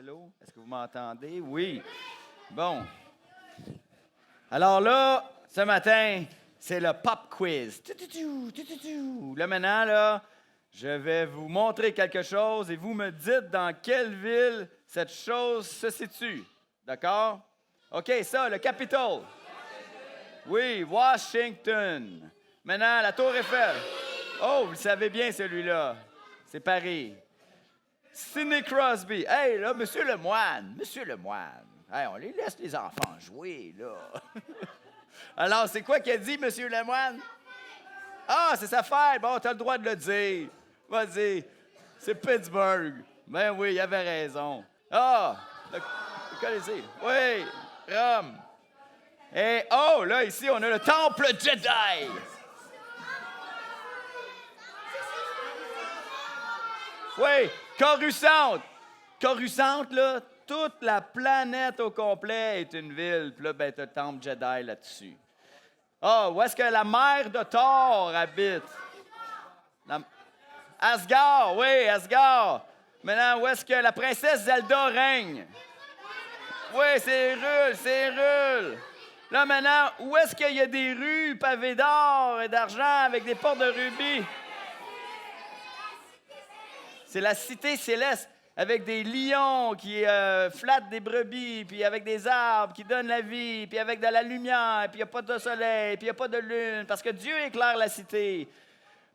Hello? Est-ce que vous m'entendez? Oui. Bon. Alors là, ce matin, c'est le pop quiz. Là, maintenant, là, je vais vous montrer quelque chose et vous me dites dans quelle ville cette chose se situe. D'accord? OK, ça, le Capitole. Oui, Washington. Maintenant, la Tour Eiffel. Oh, vous le savez bien, celui-là. C'est Paris. Sidney Crosby. Hey, là, Monsieur Lemoine. Hey, on les laisse les enfants jouer, là. Alors, c'est quoi qu'il a dit, Monsieur Lemoine? Ah, c'est sa fête. Bon, t'as le droit de le dire. Vas-y. C'est Pittsburgh. Ben oui, il avait raison. Ah, le Colisée. Oui, Rome. Et oh, là, ici, on a le Temple Jedi. Oui, Coruscant. Coruscant, là, toute la planète au complet est une ville. Puis là, ben, t'as le Temple Jedi là-dessus. Ah, où est-ce que la mère de Thor habite? Asgard, oui, Asgard. Maintenant, où est-ce que la princesse Zelda règne? Oui, c'est Hyrule. Là, maintenant, où est-ce qu'il y a des rues pavées d'or et d'argent avec des portes de rubis? C'est la cité céleste avec des lions qui flattent des brebis, puis avec des arbres qui donnent la vie, puis avec de la lumière, puis il n'y a pas de soleil, puis il n'y a pas de lune, parce que Dieu éclaire la cité.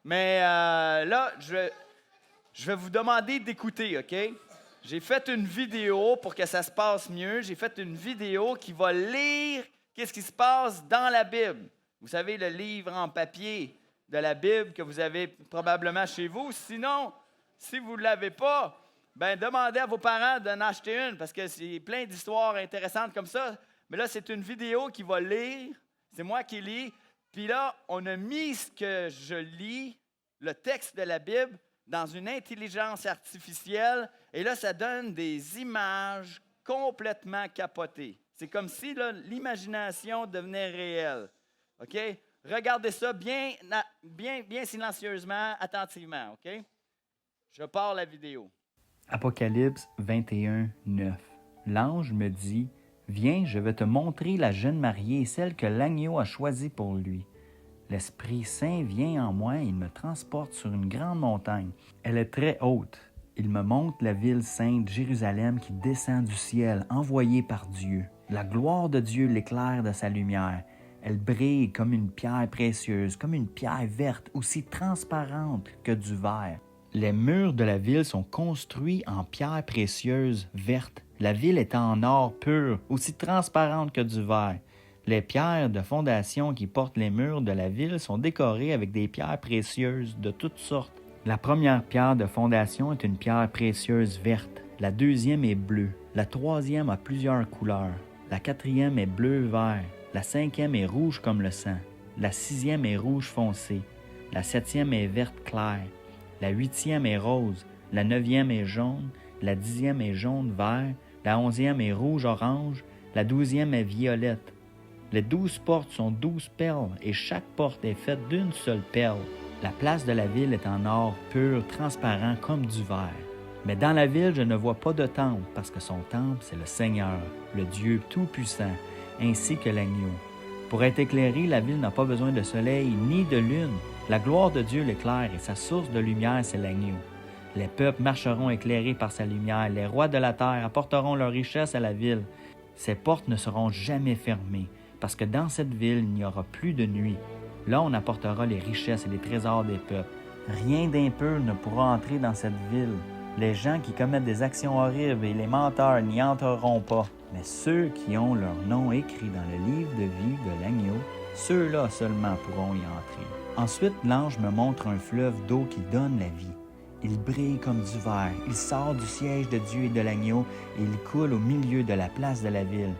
Mais là, je vais vous demander d'écouter, OK? J'ai fait une vidéo pour que ça se passe mieux. J'ai fait une vidéo qui va lire qu'est-ce qui se passe dans la Bible. Vous savez, le livre en papier de la Bible que vous avez probablement chez vous. Sinon, si vous ne l'avez pas, ben demandez à vos parents d'en acheter une parce que c'est plein d'histoires intéressantes comme ça. Mais là, c'est une vidéo qui va lire. C'est moi qui lis. Puis là, on a mis ce que je lis, le texte de la Bible, dans une intelligence artificielle. Et là, ça donne des images complètement capotées. C'est comme si là, l'imagination devenait réelle. OK? Regardez ça bien silencieusement, attentivement. OK? Je pars la vidéo. Apocalypse 21, 9. L'ange me dit, « Viens, je vais te montrer la jeune mariée, celle que l'agneau a choisie pour lui. » L'Esprit Saint vient en moi et il me transporte sur une grande montagne. Elle est très haute. Il me montre la ville sainte, Jérusalem, qui descend du ciel, envoyée par Dieu. La gloire de Dieu l'éclaire de sa lumière. Elle brille comme une pierre précieuse, comme une pierre verte, aussi transparente que du verre. Les murs de la ville sont construits en pierres précieuses vertes. La ville est en or pur, aussi transparente que du verre. Les pierres de fondation qui portent les murs de la ville sont décorées avec des pierres précieuses de toutes sortes. La première pierre de fondation est une pierre précieuse verte. La deuxième est bleue. La troisième a plusieurs couleurs. La quatrième est bleu-vert. La cinquième est rouge comme le sang. La sixième est rouge foncé. La septième est verte claire. La huitième est rose. La neuvième est jaune. La dixième est jaune-vert. La onzième est rouge-orange. La douzième est violette. Les 12 portes sont 12 perles et chaque porte est faite d'une seule perle. La place de la ville est en or pur, transparent comme du verre. Mais dans la ville, je ne vois pas de temple parce que son temple, c'est le Seigneur, le Dieu Tout-Puissant, ainsi que l'agneau. Pour être éclairée, la ville n'a pas besoin de soleil ni de lune. La gloire de Dieu l'éclaire et sa source de lumière, c'est l'agneau. Les peuples marcheront éclairés par sa lumière. Les rois de la terre apporteront leur richesse à la ville. Ses portes ne seront jamais fermées. Parce que dans cette ville, il n'y aura plus de nuit. Là, on apportera les richesses et les trésors des peuples. Rien d'impur ne pourra entrer dans cette ville. Les gens qui commettent des actions horribles et les menteurs n'y entreront pas. Mais ceux qui ont leur nom écrit dans le livre de vie de l'agneau, ceux-là seulement pourront y entrer. Ensuite, l'ange me montre un fleuve d'eau qui donne la vie. Il brille comme du verre. Il sort du siège de Dieu et de l'agneau et il coule au milieu de la place de la ville.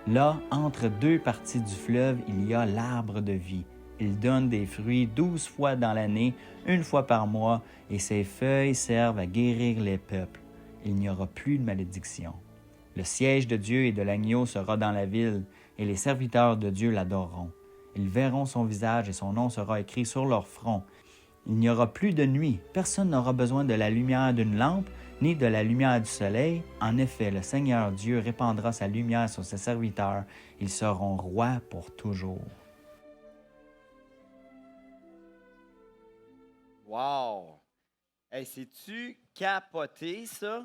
Là, entre deux parties du fleuve, il y a l'arbre de vie. Il donne des fruits 12 fois dans l'année, une fois par mois, et ses feuilles servent à guérir les peuples. Il n'y aura plus de malédiction. Le siège de Dieu et de l'agneau sera dans la ville, et les serviteurs de Dieu l'adoreront. Ils verront son visage et son nom sera écrit sur leur front. Il n'y aura plus de nuit. Personne n'aura besoin de la lumière d'une lampe, ni de la lumière du soleil. En effet, le Seigneur Dieu répandra sa lumière sur ses serviteurs. Ils seront rois pour toujours. Wow! Hey, c'est-tu capoté, ça?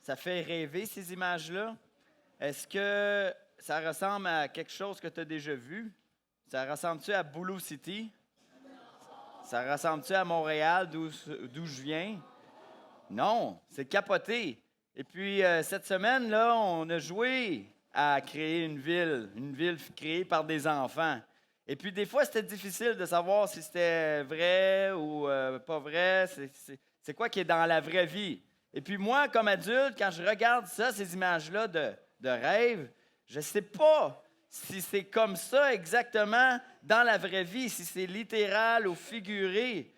Ça fait rêver, ces images-là? Est-ce que ça ressemble à quelque chose que tu as déjà vu? Ça ressemble-tu à Boulou City? Ça ressemble-tu à Montréal, d'où je viens? Non, c'est capoté. Et puis, cette semaine, là, on a joué à créer une ville créée par des enfants. Et puis, des fois, c'était difficile de savoir si c'était vrai ou pas vrai. C'est quoi qui est dans la vraie vie? Et puis, moi, comme adulte, quand je regarde ça, ces images-là de rêve, je ne sais pas si c'est comme ça exactement dans la vraie vie, si c'est littéral ou figuré.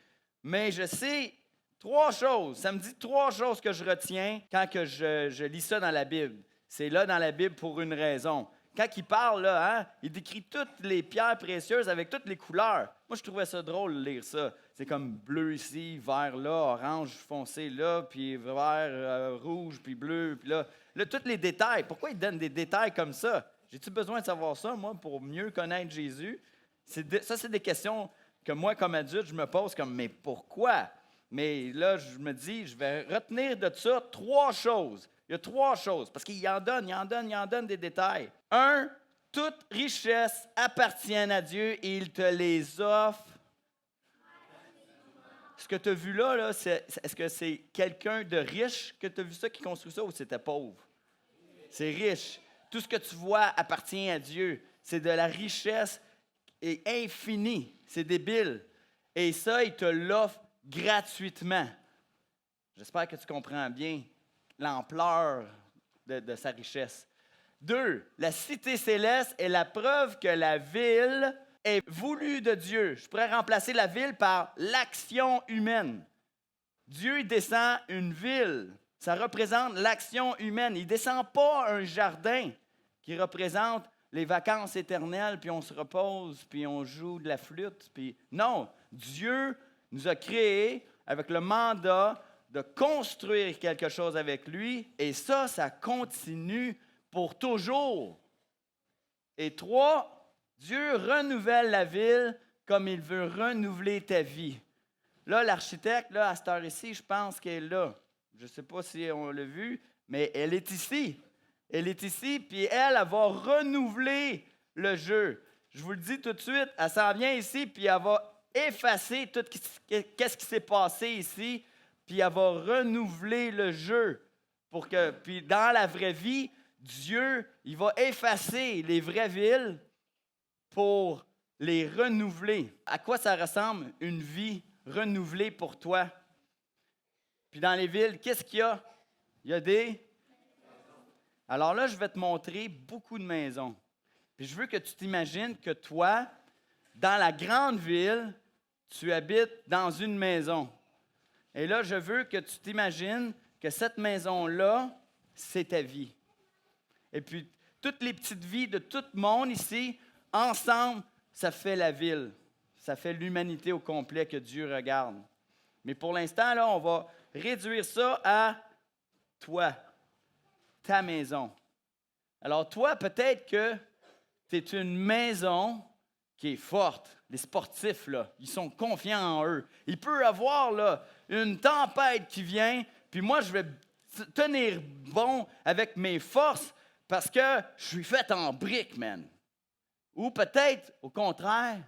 Mais je sais trois choses. Ça me dit trois choses que je retiens quand que je lis ça dans la Bible. C'est là dans la Bible pour une raison. Quand il parle, là, il décrit toutes les pierres précieuses avec toutes les couleurs. Moi, je trouvais ça drôle de lire ça. C'est comme bleu ici, vert là, orange foncé là, puis vert, rouge, puis bleu, puis là, tous les détails. Pourquoi il donne des détails comme ça? J'ai-tu besoin de savoir ça, moi, pour mieux connaître Jésus? Ça, c'est des questions que moi, comme adulte, je me pose comme, mais pourquoi? Mais là, je me dis, je vais retenir de ça trois choses. Il y a trois choses, parce qu'il en donne des détails. Un, toute richesse appartient à Dieu et il te les offre. Ce que tu as vu là, est-ce que c'est quelqu'un de riche que tu as vu ça, qui construit ça, ou c'était pauvre? C'est riche. Tout ce que tu vois appartient à Dieu. C'est de la richesse et infinie. C'est débile. Et ça, il te l'offre gratuitement. J'espère que tu comprends bien l'ampleur de sa richesse. 2, la cité céleste est la preuve que la ville est voulue de Dieu. Je pourrais remplacer la ville par l'action humaine. Dieu il descend une ville. Ça représente l'action humaine. Il ne descend pas un jardin qui représente les vacances éternelles, puis on se repose, puis on joue de la flûte. Puis... Non, Dieu nous a créés avec le mandat de construire quelque chose avec lui, et ça continue pour toujours. Et 3, Dieu renouvelle la ville comme il veut renouveler ta vie. Là, l'architecte, là, à cette heure-ci, je pense qu'elle est là. Je ne sais pas si on l'a vu, mais elle est ici. Elle est ici, puis elle va renouveler le jeu. Je vous le dis tout de suite, elle s'en vient ici, puis elle va effacer tout ce qui s'est passé ici, puis elle va renouveler le jeu. Puis dans la vraie vie, Dieu, il va effacer les vraies villes pour les renouveler. À quoi ça ressemble une vie renouvelée pour toi? Puis dans les villes, qu'est-ce qu'il y a? Il y a des... Alors là, je vais te montrer beaucoup de maisons. Puis je veux que tu t'imagines que toi, dans la grande ville, tu habites dans une maison. Et là, je veux que tu t'imagines que cette maison-là, c'est ta vie. Et puis, toutes les petites vies de tout le monde ici, ensemble, ça fait la ville. Ça fait l'humanité au complet que Dieu regarde. Mais pour l'instant, là, on va réduire ça à toi, ta maison. Alors, toi, peut-être que tu es une maison qui est forte. Les sportifs, là, ils sont confiants en eux. Il peut y avoir là, une tempête qui vient, puis moi, je vais tenir bon avec mes forces parce que je suis fait en briques, man. Ou peut-être, au contraire,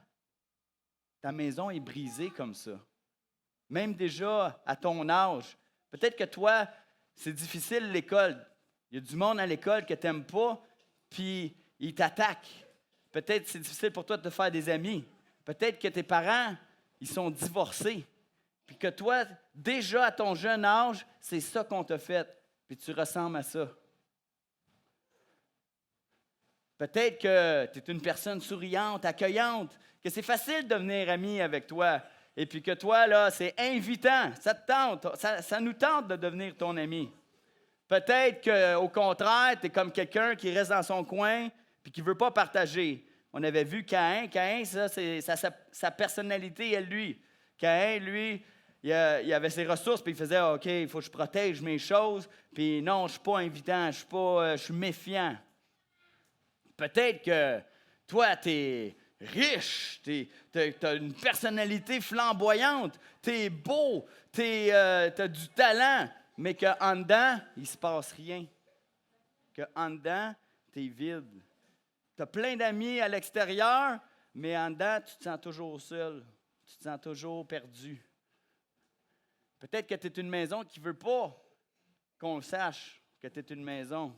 ta maison est brisée comme ça. Même déjà à ton âge. Peut-être que toi, c'est difficile l'école. Il y a du monde à l'école que tu n'aimes pas, puis ils t'attaquent. Peut-être que c'est difficile pour toi de te faire des amis. Peut-être que tes parents, ils sont divorcés. Puis que toi, déjà à ton jeune âge, c'est ça qu'on t'a fait. Puis tu ressembles à ça. Peut-être que tu es une personne souriante, accueillante, que c'est facile de devenir ami avec toi. Et puis que toi, là, c'est invitant. Ça te tente. Ça nous tente de devenir ton ami. Peut-être qu'au contraire, tu es comme quelqu'un qui reste dans son coin puis qui ne veut pas partager. On avait vu Caïn. Caïn, ça, c'est sa personnalité à lui. Caïn, lui, il avait ses ressources, puis il faisait, OK, il faut que je protège mes choses, puis non, je ne suis pas invitant, je suis méfiant. Peut-être que toi, tu es riche, tu as une personnalité flamboyante, tu es beau, tu as du talent, mais qu'en dedans, il ne se passe rien. Qu'en dedans, tu es vide. Tu as plein d'amis à l'extérieur, mais en dedans, tu te sens toujours seul. Tu te sens toujours perdu. Peut-être que tu es une maison qui ne veut pas qu'on sache que tu es une maison.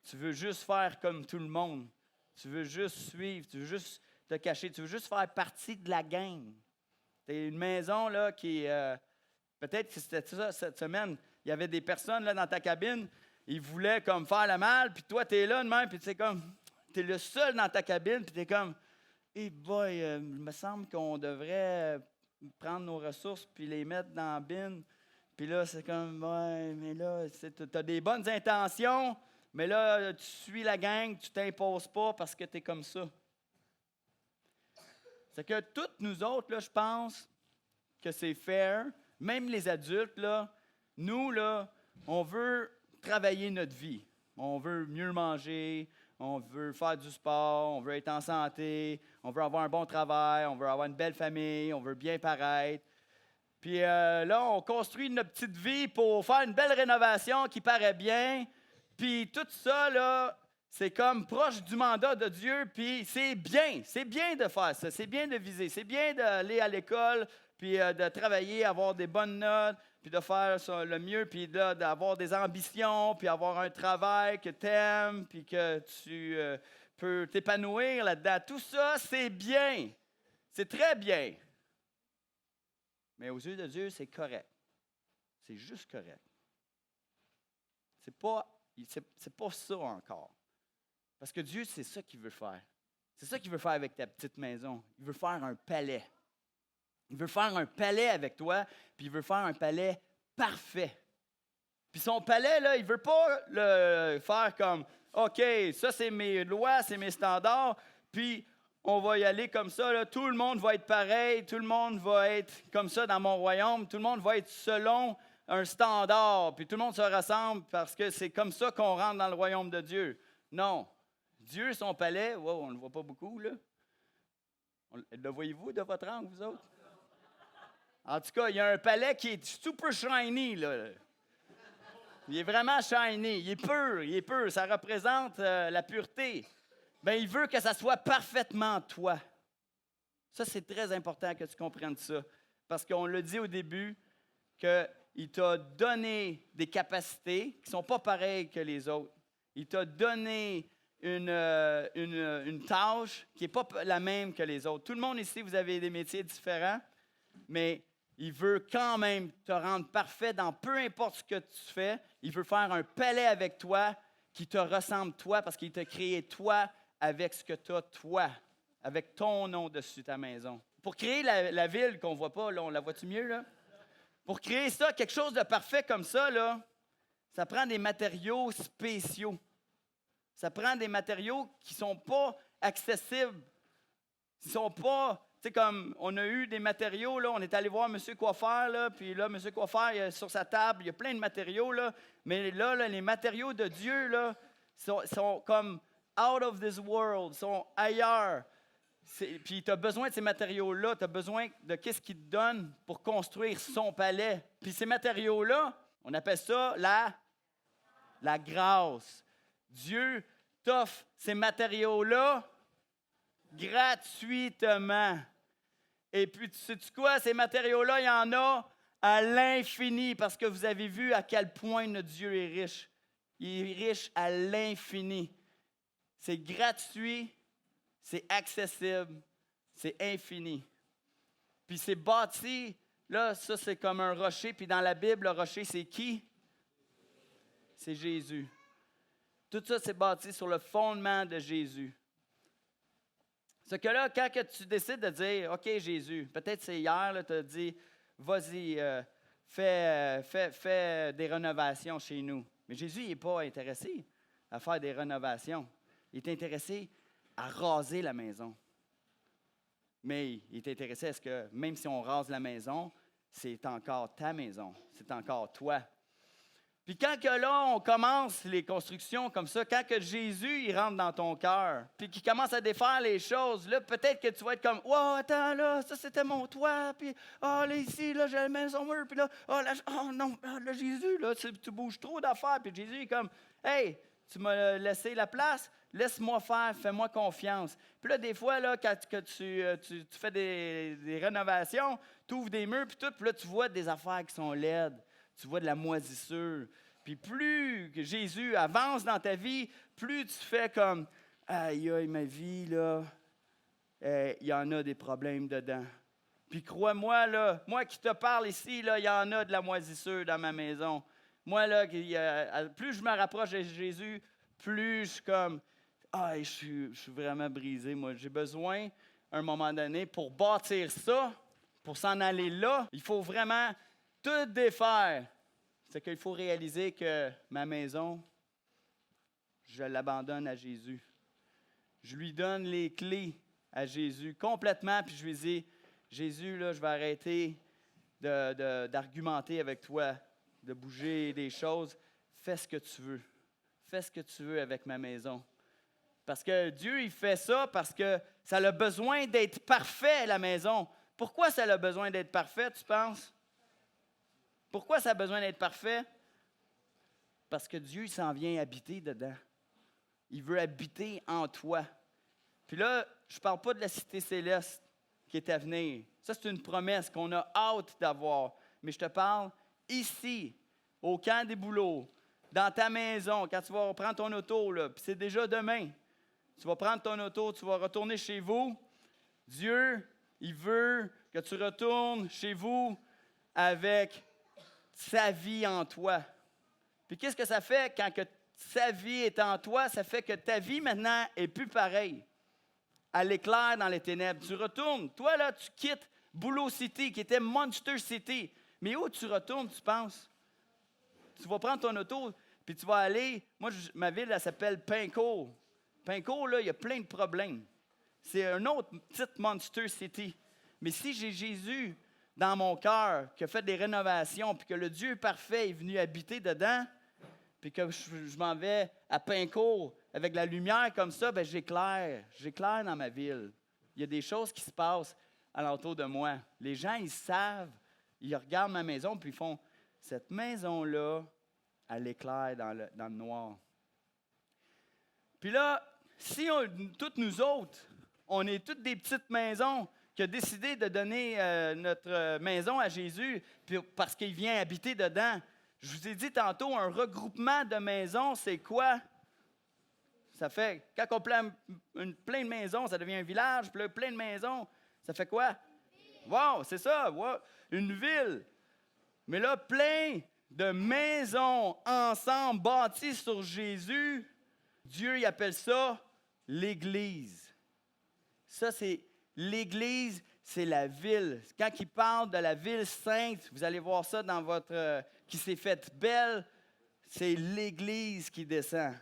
Tu veux juste faire comme tout le monde. Tu veux juste suivre, tu veux juste te cacher, tu veux juste faire partie de la gang. Tu es une maison là, qui... peut-être que c'était ça cette semaine. Il y avait des personnes là, dans ta cabine, ils voulaient comme faire le mal, puis toi, tu es là de même, puis tu es le seul dans ta cabine, puis tu es comme, hey boy, il me semble qu'on devrait prendre nos ressources puis les mettre dans la bin. Puis là, c'est comme, ouais, mais là, tu as des bonnes intentions, mais là, tu suis la gang, tu ne t'imposes pas parce que tu es comme ça. C'est que toutes nous autres, là, je pense que c'est fair, même les adultes, là, nous, là, on veut travailler notre vie. On veut mieux manger, on veut faire du sport, on veut être en santé, on veut avoir un bon travail, on veut avoir une belle famille, on veut bien paraître. Puis là, on construit notre petite vie pour faire une belle rénovation qui paraît bien. Puis tout ça, là, c'est comme proche du mandat de Dieu, puis c'est bien de faire ça, c'est bien de viser, c'est bien d'aller à l'école, puis de travailler, avoir des bonnes notes, puis de faire ça, le mieux, puis là, d'avoir des ambitions, puis avoir un travail que tu aimes, puis que tu peux t'épanouir là-dedans. Tout ça, c'est bien, c'est très bien. Mais aux yeux de Dieu, c'est correct. C'est juste correct. C'est pas ça encore. Parce que Dieu, c'est ça qu'il veut faire. C'est ça qu'il veut faire avec ta petite maison. Il veut faire un palais. Il veut faire un palais avec toi, puis il veut faire un palais parfait. Puis son palais, là, il ne veut pas le faire comme, OK, ça c'est mes lois, c'est mes standards, puis on va y aller comme ça, là. Tout le monde va être pareil, tout le monde va être comme ça dans mon royaume, tout le monde va être selon un standard, puis tout le monde se rassemble parce que c'est comme ça qu'on rentre dans le royaume de Dieu. Non. Dieu, son palais, wow, on ne le voit pas beaucoup, là. Le voyez-vous de votre angle, vous autres? En tout cas, il y a un palais qui est super shiny, là. Il est vraiment shiny, il est pur, ça représente la pureté. Bien, il veut que ça soit parfaitement toi. Ça, c'est très important que tu comprennes ça. Parce qu'on l'a dit au début, qu'il t'a donné des capacités qui ne sont pas pareilles que les autres. Il t'a donné une tâche qui n'est pas la même que les autres. Tout le monde ici, vous avez des métiers différents, mais il veut quand même te rendre parfait dans peu importe ce que tu fais. Il veut faire un palais avec toi qui te ressemble toi parce qu'il t'a créé toi avec ce que tu as toi, avec ton nom dessus ta maison. Pour créer la ville qu'on ne voit pas, là, on la voit-tu mieux, là? Pour créer ça, quelque chose de parfait comme ça, là, ça prend des matériaux spéciaux. Ça prend des matériaux qui ne sont pas accessibles. Ils ne sont pas, tu sais, comme on a eu des matériaux, là, on est allé voir M. Coiffeur, là, puis là, M. Coiffeur, il a, sur sa table, il y a plein de matériaux, là, mais là, les matériaux de Dieu, là, sont comme out of this world, sont ailleurs. Puis tu as besoin de ces matériaux-là, tu as besoin de qu'est-ce qu'il te donne pour construire son palais. Puis ces matériaux-là, on appelle ça la grâce. Dieu t'offre ces matériaux-là gratuitement. Et puis, tu sais quoi? Ces matériaux-là, il y en a à l'infini parce que vous avez vu à quel point notre Dieu est riche. Il est riche à l'infini. C'est gratuit, c'est accessible, c'est infini. Puis c'est bâti, là, ça c'est comme un rocher. Puis dans la Bible, le rocher, c'est qui? C'est Jésus. Tout ça, c'est bâti sur le fondement de Jésus. Ce que là, quand que tu décides de dire, OK, Jésus, peut-être c'est hier, tu as dit, vas-y, fais des rénovations chez nous. Mais Jésus, il n'est pas intéressé à faire des rénovations. Il est intéressé à raser la maison. Mais il est intéressé à ce que, même si on rase la maison, c'est encore ta maison, c'est encore toi. Puis quand que là, on commence les constructions comme ça, quand que Jésus, il rentre dans ton cœur, puis qu'il commence à défaire les choses, là, peut-être que tu vas être comme, « Wow, attends, là, ça, c'était mon toit, puis, là, ici, là, j'ai la maison mur, puis là, là, non, là, Jésus, là, tu bouges trop d'affaires. » Puis Jésus est comme, « Hey, tu m'as laissé la place, laisse-moi faire, fais-moi confiance. » Puis là, des fois, là, quand que tu fais des rénovations, tu ouvres des murs, puis tout, puis là, tu vois des affaires qui sont laides. Tu vois de la moisissure. Puis plus que Jésus avance dans ta vie, plus tu fais comme « Aïe, aïe, ma vie, là, il y en a des problèmes dedans. » Puis crois-moi, là, moi qui te parle ici, là, il y en a de la moisissure dans ma maison. Moi, là, plus je me rapproche de Jésus, plus je suis comme « Ah, je suis vraiment brisé, moi. J'ai besoin, à un moment donné, pour bâtir ça, pour s'en aller là, il faut vraiment tout défaire. » C'est qu'il faut réaliser que ma maison, je l'abandonne à Jésus. Je lui donne les clés à Jésus complètement, puis je lui dis, Jésus, là, je vais arrêter d'argumenter avec toi, de bouger des choses. Fais ce que tu veux. Fais ce que tu veux avec ma maison. Parce que Dieu, il fait ça parce que ça a besoin d'être parfait, la maison. Pourquoi ça a besoin d'être parfait, tu penses? Pourquoi ça a besoin d'être parfait? Parce que Dieu s'en vient habiter dedans. Il veut habiter en toi. Puis là, je ne parle pas de la cité céleste qui est à venir. Ça, c'est une promesse qu'on a hâte d'avoir. Mais je te parle ici, au camp des bouleaux, dans ta maison, quand tu vas prendre ton auto, là, puis c'est déjà demain. Tu vas prendre ton auto, tu vas retourner chez vous. Dieu, il veut que tu retournes chez vous avec sa vie en toi. Puis qu'est-ce que ça fait quand que sa vie est en toi? Ça fait que ta vie maintenant est plus pareille. Elle éclaire dans les ténèbres. Tu retournes. Toi, là, tu quittes Boulot City, qui était Monster City. Mais où tu retournes, tu penses? Tu vas prendre ton auto, puis tu vas aller... Moi, ma ville, elle s'appelle Pincourt. Pincourt, là, il y a plein de problèmes. C'est un autre petite Monster City. Mais si j'ai Jésus dans mon cœur, qui a fait des rénovations, puis que le Dieu parfait est venu habiter dedans, puis que je m'en vais à Pincourt avec la lumière comme ça, bien, j'éclaire dans ma ville. Il y a des choses qui se passent alentour de moi. Les gens, ils savent, ils regardent ma maison, puis ils font, cette maison-là, elle éclaire dans le noir. Puis là, si toutes nous autres, on est toutes des petites maisons, qui a décidé de donner notre maison à Jésus parce qu'il vient habiter dedans. Je vous ai dit tantôt, un regroupement de maisons, c'est quoi? Ça fait, quand on plein de maisons, ça devient un village, puis là, plein de maisons, ça fait quoi? Wow, c'est ça, wow, une ville. Mais là, plein de maisons ensemble, bâties sur Jésus, Dieu, il appelle ça l'Église. Ça, c'est... L'Église, c'est la ville. Quand il parle de la ville sainte, vous allez voir ça dans votre... qui s'est faite belle, c'est l'Église qui descend.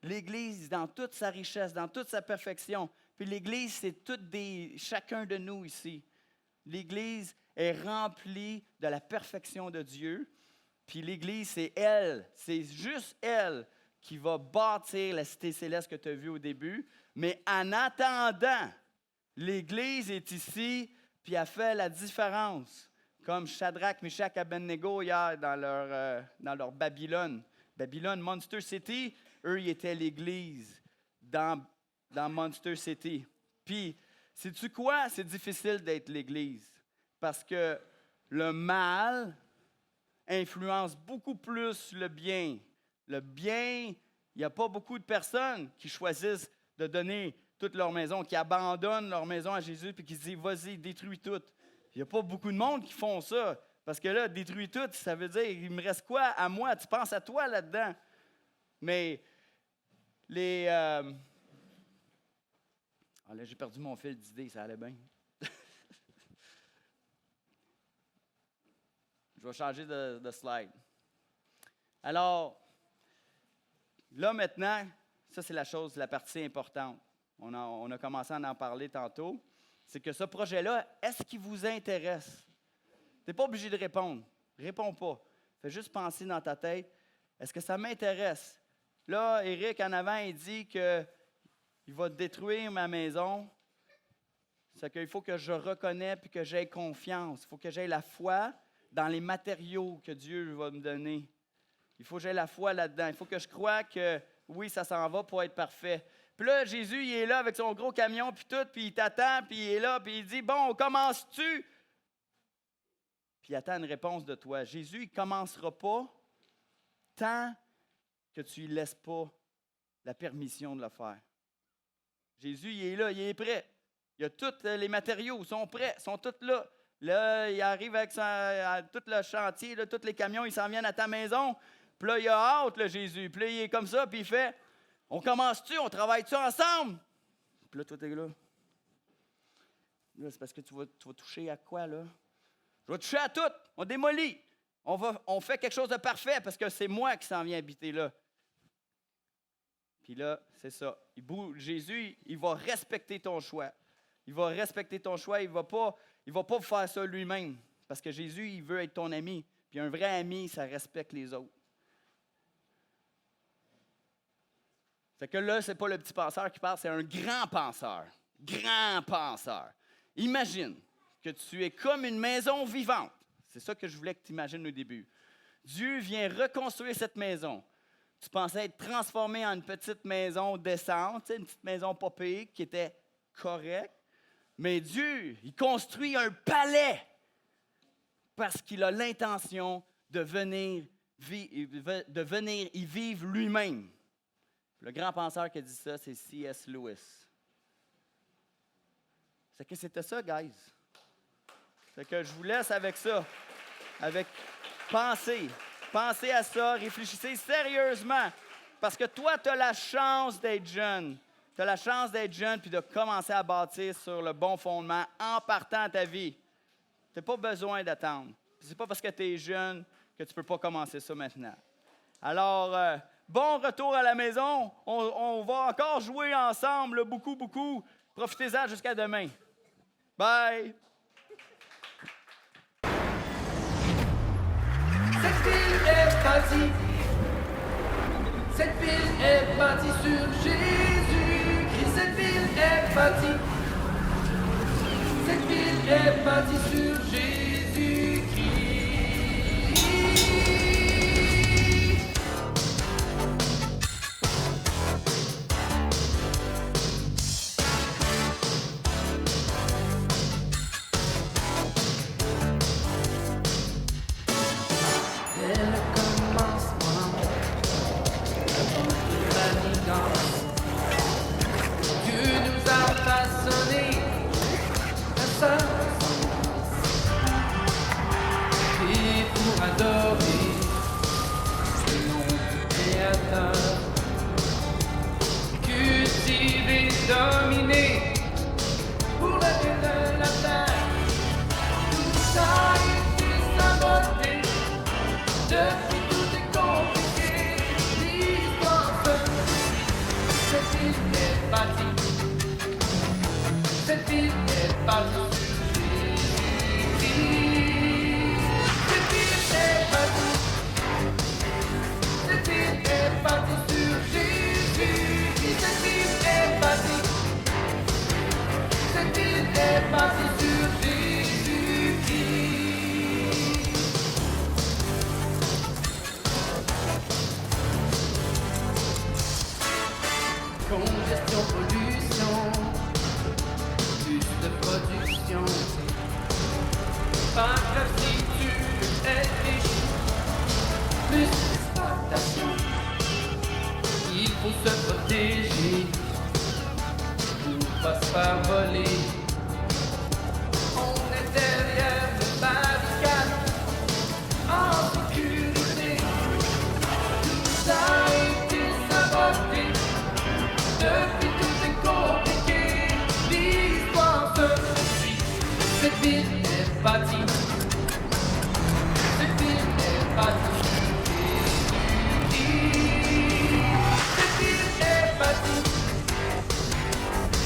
L'Église, dans toute sa richesse, dans toute sa perfection. Puis l'Église, c'est chacun de nous ici. L'Église est remplie de la perfection de Dieu. Puis l'Église, c'est elle. C'est juste elle qui va bâtir la cité céleste que tu as vue au début. Mais en attendant... L'Église est ici, puis elle fait la différence. Comme Shadrach, Meshach, Abednego hier dans leur Babylone. Babylone, Monster City, eux, ils étaient l'Église dans Monster City. Puis, sais-tu quoi? C'est difficile d'être l'Église. Parce que le mal influence beaucoup plus le bien. Le bien, il n'y a pas beaucoup de personnes qui choisissent de donner toute leur maison, qui abandonnent leur maison à Jésus puis qui se disent, vas-y, détruis tout. Il n'y a pas beaucoup de monde qui font ça. Parce que là, détruis tout, ça veut dire, il me reste quoi à moi? Tu penses à toi là-dedans. Mais là, j'ai perdu mon fil d'idée, ça allait bien. Je vais changer de slide. Alors, là maintenant, ça c'est la partie importante. On a commencé à en parler tantôt. C'est que ce projet-là, est-ce qu'il vous intéresse? Tu n'es pas obligé de répondre. Réponds pas. Fais juste penser dans ta tête, est-ce que ça m'intéresse? Là, Éric, en avant, il dit qu'il va détruire ma maison. C'est qu'il faut que je reconnais et que j'aie confiance. Il faut que j'aie la foi dans les matériaux que Dieu va me donner. Il faut que j'aie la foi là-dedans. Il faut que je croie que, oui, ça s'en va pour être parfait. Puis là, Jésus, il est là avec son gros camion, puis tout, puis il t'attend, puis il est là, puis il dit, bon, commences-tu? Puis il attend une réponse de toi. Jésus, il ne commencera pas tant que tu ne lui laisses pas la permission de le faire. Jésus, il est là, il est prêt. Il a tous les matériaux, sont prêts, sont tous là. Là, il arrive avec tout le chantier, là, tous les camions, ils s'en viennent à ta maison. Puis là, il a hâte, là, Jésus. Puis là, il est comme ça, puis il fait, on commence-tu, on travaille-tu ensemble? Puis là, toi, t'es là. Là, c'est parce que tu vas toucher à quoi, là? Je vais toucher à tout. On démolit. On fait quelque chose de parfait parce que c'est moi qui s'en viens habiter là. Puis là, c'est ça. Jésus, il va respecter ton choix. Il va respecter ton choix. Il va pas faire ça lui-même. Parce que Jésus, il veut être ton ami. Puis un vrai ami, ça respecte les autres. Fait que là, c'est pas le petit penseur qui parle, c'est un grand penseur. Grand penseur. Imagine que tu es comme une maison vivante. C'est ça que je voulais que tu imagines au début. Dieu vient reconstruire cette maison. Tu pensais être transformé en une petite maison décente, une petite maison pas pire, qui était correcte. Mais Dieu, il construit un palais parce qu'il a l'intention de venir y vivre lui-même. Le grand penseur qui a dit ça, c'est C.S. Lewis. C'est que c'était ça, guys. C'est que je vous laisse avec ça. Pensez à ça, réfléchissez sérieusement. Parce que toi, tu as la chance d'être jeune. Tu as la chance d'être jeune puis de commencer à bâtir sur le bon fondement en partant à ta vie. Tu n'as pas besoin d'attendre. Ce n'est pas parce que tu es jeune que tu ne peux pas commencer ça maintenant. Alors, bon retour à la maison. On va encore jouer ensemble, beaucoup, beaucoup. Profitez-en jusqu'à demain. Bye! Cette ville est bâtie. Cette ville est bâtie sur Jésus-Christ. Cette ville est bâtie. Cette ville est bâtie sur Jésus-Christ. Dès le commencement, avant que l'alliance, Dieu nous a façonné à sa semblance. Et pour adorer le nom du Créateur, cultiver, dominer pour le bien de la terre. Tout ça a été saboté. Depuis tout est compliqué, l'histoire se poursuit. Cette ville est bâtie. Cette ville est bâtie sur Jésus-Christ. Cette ville est bâtie. Cette ville est bâtie sur Jésus-Christ. Cette ville est bâtie. Cette ville est bâtie sur Jésus-Christ. Congestion, pollution, plus de production. Pas grave si tu es riche, plus d'exploitation. Il faut se protéger pour pas se faire voler. On est derrière le barricade, en sécurité. Tout ça a été saboté. Depuis tout est compliqué, l'histoire se poursuit. Cette ville est bâtie. Cette ville est bâtie sur Jésus-Christ. Cette ville est bâtie.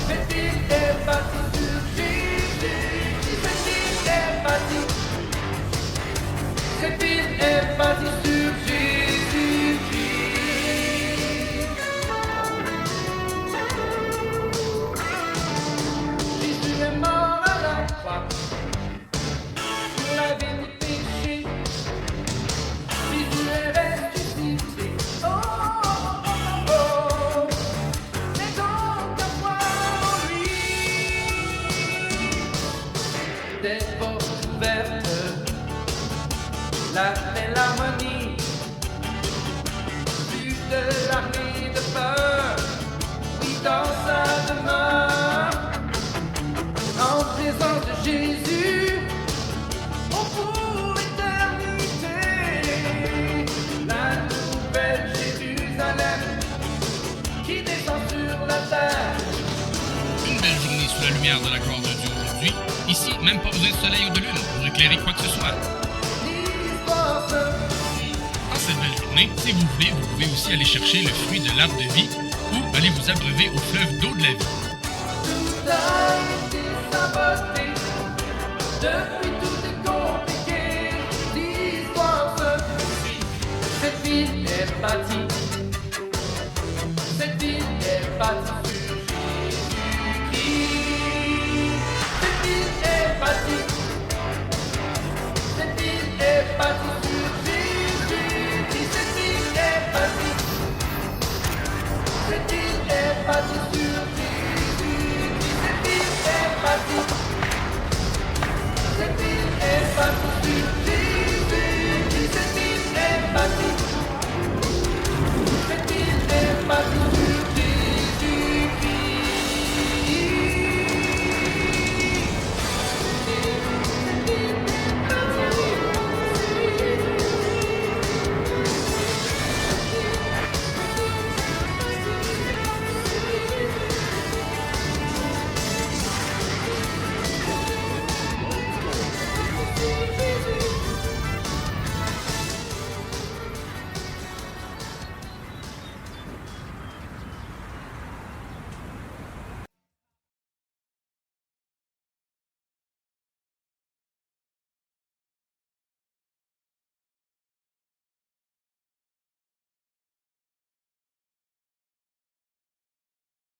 Cette ville est bâtie. sous la lumière de la gloire de Dieu aujourd'hui. Ici, même pas besoin de soleil ou de lune pour éclairer quoi que ce soit. En cette belle journée, si vous voulez, vous pouvez aussi aller chercher le fruit de l'arbre de vie ou aller vous abreuver au fleuve d'eau de la vie. Tout a été saboté. Depuis tout est compliqué. L'histoire se poursuit. Cette ville est bâtie. Cette ville est bâtie sur Jésus-Christ. Cette ville est bâtie. Cette ville est bâtie sur Jésus-Christ. Cette ville est bâtie. Cette ville est bâtie sur